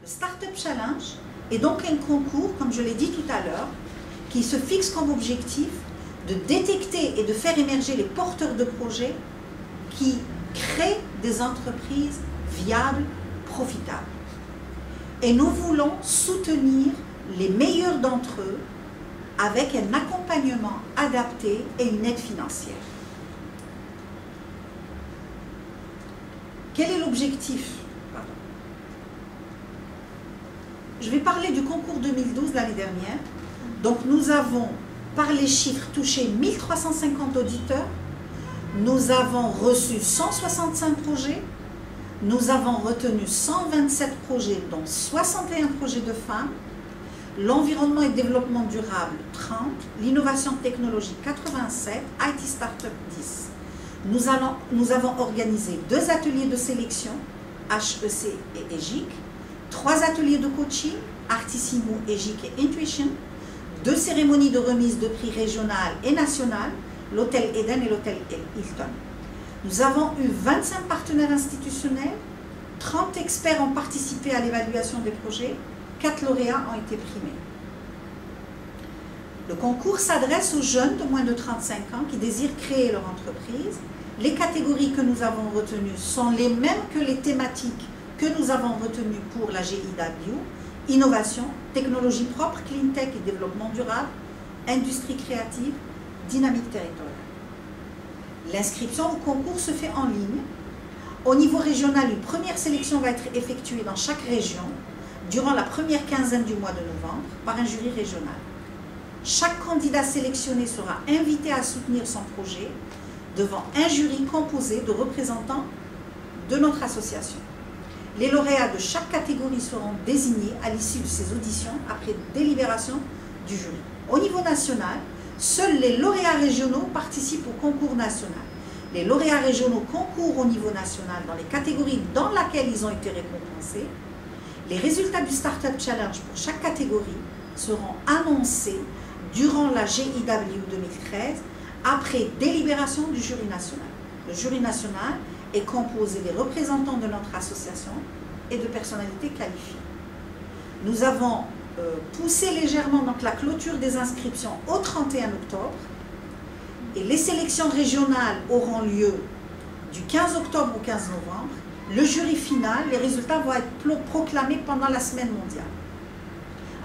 Le Startup Challenge est donc un concours, comme je l'ai dit tout à l'heure, qui se fixe comme objectif de détecter et de faire émerger les porteurs de projets qui créent des entreprises viables, profitables. Et nous voulons soutenir les meilleurs d'entre eux avec un accompagnement adapté et une aide financière. Quel est l'objectif? Je vais parler du concours 2012 l'année dernière. Donc nous avons, par les chiffres, touché 1350 auditeurs. Nous avons reçu 165 projets. Nous avons retenu 127 projets, dont 61 projets de femmes. L'environnement et développement durable, 30. L'innovation technologique, 87. IT Startup, 10. Nous avons organisé 2 ateliers de sélection, HEC et EGIC, 3 ateliers de coaching, Artissimo, EGIC et Intuition, 2 cérémonies de remise de prix régionales et nationales, l'hôtel Eden et l'hôtel Hilton. Nous avons eu 25 partenaires institutionnels, 30 experts ont participé à l'évaluation des projets, 4 lauréats ont été primés. Le concours s'adresse aux jeunes de moins de 35 ans qui désirent créer leur entreprise. Les catégories que nous avons retenues sont les mêmes que les thématiques que nous avons retenues pour la GIW, innovation, technologie propre, clean tech et développement durable, industrie créative, dynamique territoriale. L'inscription au concours se fait en ligne. Au niveau régional, une première sélection va être effectuée dans chaque région durant la première quinzaine du mois de novembre par un jury régional. Chaque candidat sélectionné sera invité à soutenir son projet devant un jury composé de représentants de notre association. Les lauréats de chaque catégorie seront désignés à l'issue de ces auditions après délibération du jury. Au niveau national, seuls les lauréats régionaux participent au concours national. Les lauréats régionaux concourent au niveau national dans les catégories dans lesquelles ils ont été récompensés. Les résultats du Startup Challenge pour chaque catégorie seront annoncés durant la GIW 2013 après délibération du jury national. Le jury national est composé des représentants de notre association et de personnalités qualifiées. Nous avons poussé légèrement donc, la clôture des inscriptions au 31 octobre et les sélections régionales auront lieu du 15 octobre au 15 novembre. Le jury final, les résultats vont être proclamés pendant la semaine mondiale.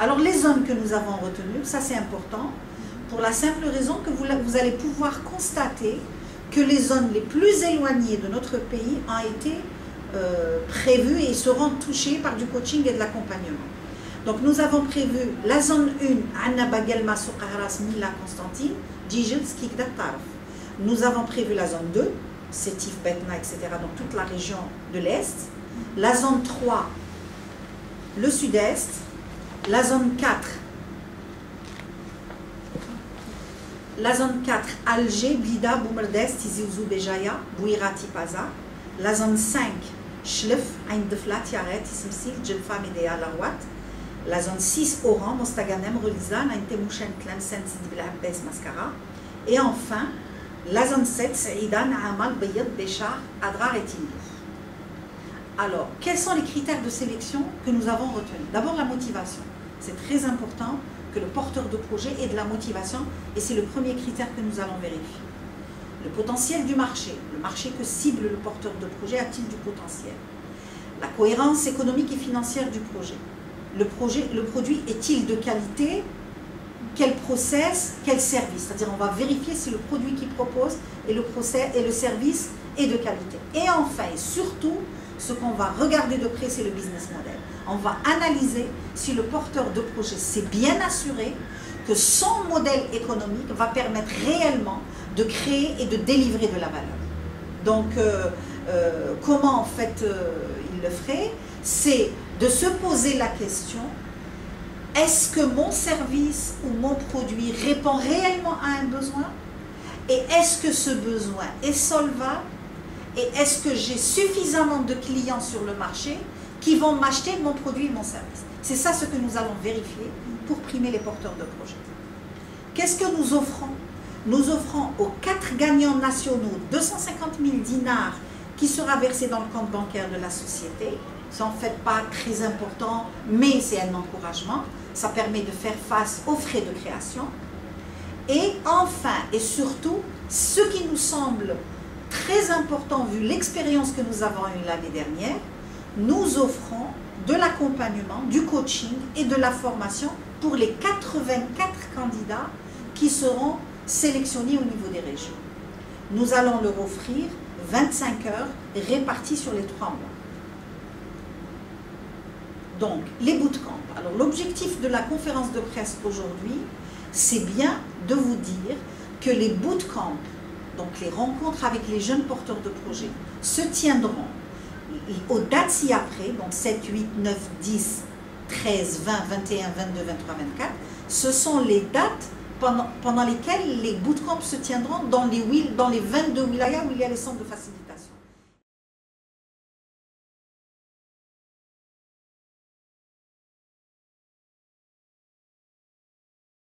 Alors les zones que nous avons retenues, ça c'est important, pour la simple raison que vous allez pouvoir constater que les zones les plus éloignées de notre pays ont été prévues et seront touchées par du coaching et de l'accompagnement. Donc nous avons prévu la zone 1, Anna Bagelma, Soukharas, Mila, Constantine, Djijil, Skikda, Tarf. Nous avons prévu la zone 2, Sétif, Betna, etc., donc toute la région de l'Est. La zone 3, le Sud-Est. La zone 4, Alger, Blida, Boumerdest, Tizi Ouzou, Béjaïa, Bouira, Tipaza. La zone 5, Chlef, Ain Deflat, Yaret, Ismsil, Djelfa, Médéa, Larouat. La zone 6, Oran, Mostaganem, Relizan, Ain Temouchen, Tlemcen, Sidi Blahabès, Mascara. Et enfin, la zone 7, Saïda, Naamal, Bayad, Béchar, Adrar et Tindouf. Alors, quels sont les critères de sélection que nous avons retenus? D'abord, la motivation. C'est très important que le porteur de projet ait de la motivation et c'est le premier critère que nous allons vérifier. Le potentiel du marché. Le marché que cible le porteur de projet a-t-il du potentiel? La cohérence économique et financière du projet. Le produit est-il de qualité? Quel process? Quel service? C'est-à-dire on va vérifier si le produit qu'il propose et le process et le service est de qualité. Et enfin et surtout, ce qu'on va regarder de près, c'est le business model. On va analyser si le porteur de projet s'est bien assuré que son modèle économique va permettre réellement de créer et de délivrer de la valeur. Donc, comment en fait il le ferait? C'est de se poser la question, est-ce que mon service ou mon produit répond réellement à un besoin? Et est-ce que ce besoin est solvable? Et est-ce que j'ai suffisamment de clients sur le marché qui vont m'acheter mon produit et mon service? C'est ça ce que nous allons vérifier pour primer les porteurs de projets. Qu'est-ce que nous offrons? Nous offrons aux 4 gagnants nationaux 250 000 dinars qui sera versé dans le compte bancaire de la société. C'est en fait pas très important, mais c'est un encouragement. Ça permet de faire face aux frais de création. Et enfin, et surtout, ce qui nous semble très important vu l'expérience que nous avons eue l'année dernière, nous offrons de l'accompagnement, du coaching et de la formation pour les 84 candidats qui seront sélectionnés au niveau des régions. Nous allons leur offrir 25 heures réparties sur les 3 mois. Donc, les bootcamps. Alors, l'objectif de la conférence de presse aujourd'hui, c'est bien de vous dire que les bootcamps, donc les rencontres avec les jeunes porteurs de projets, se tiendront aux dates ci-après, donc 7, 8, 9, 10, 13, 20, 21, 22, 23, 24. Ce sont les dates pendant lesquelles les bootcamps se tiendront dans les 22 wilayas où il y a les centres de facilitation.